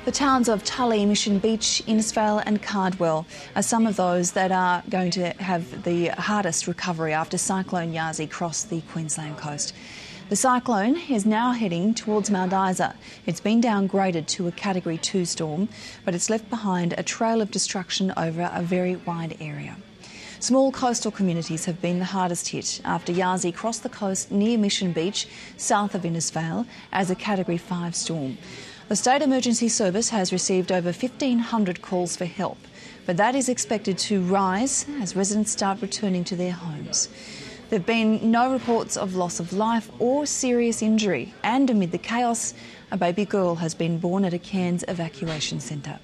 The towns of Tully, Mission Beach, Innisfail and Cardwell are some of those that are going to have the hardest recovery after Cyclone Yasi crossed the Queensland coast. The cyclone is now heading towards Mount Isa. It's been downgraded to a Category 2 storm, but it's left behind a trail of destruction over a very wide area. Small coastal communities have been the hardest hit after Yasi crossed the coast near Mission Beach, south of Innisfail, as a Category 5 storm. The State Emergency Service has received over 1,500 calls for help, but that is expected to rise as residents start returning to their homes. There have been no reports of loss of life or serious injury, and amid the chaos, a baby girl has been born at a CAIRNS evacuation centre.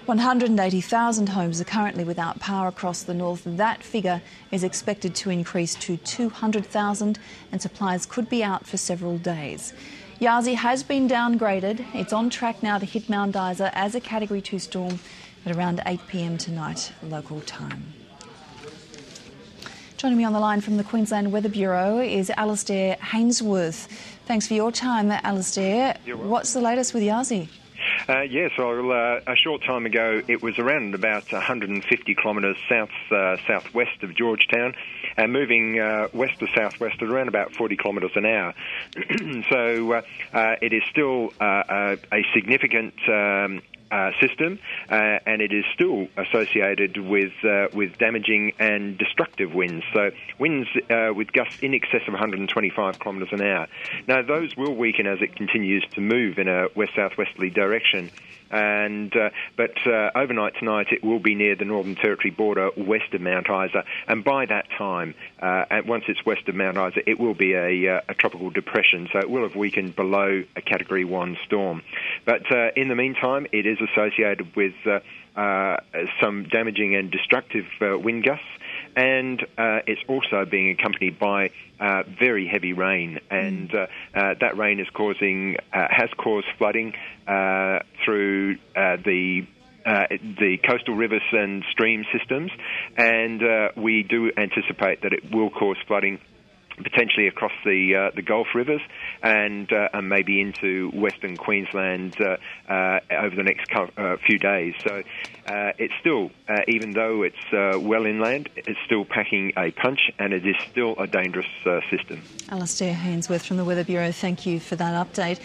180,000 homes are currently without power across the north. That figure is expected to increase to 200,000 and supplies could be out for several days. Yasi has been downgraded. It's on track now to hit Mount Isa as a Category 2 storm at around 8 p.m. tonight, local time. Joining me on the line from the Queensland Weather Bureau is ALASDAIR HAINSWORTH. Thanks for your time, ALASDAIR. What's the latest with Yasi? Yes, a short time ago it was around about 150 kilometres southwest of Georgetown and moving west to southwest at around about 40 kilometres an hour. So it is still a significant system, and it is still associated with damaging and destructive winds. So winds with gusts in excess of 125 kilometres an hour. Now those will weaken as it continues to move in a west-southwesterly direction. But overnight tonight it will be near the Northern Territory border west of Mount Isa, and by that time, once it's west of Mount Isa, it will be a tropical depression, so it will have weakened below a Category 1 storm. But in the meantime, it is associated with some damaging and destructive wind gusts, and it's also being accompanied by very heavy rain, and that rain has caused flooding through the coastal rivers and stream systems, and we do anticipate that it will cause flooding potentially across the Gulf rivers and maybe into Western Queensland over the next few days. So it's still, even though it's well inland, it's still packing a punch, and it is still a dangerous system. ALASDAIR HAINSWORTH from the Weather Bureau, thank you for that update.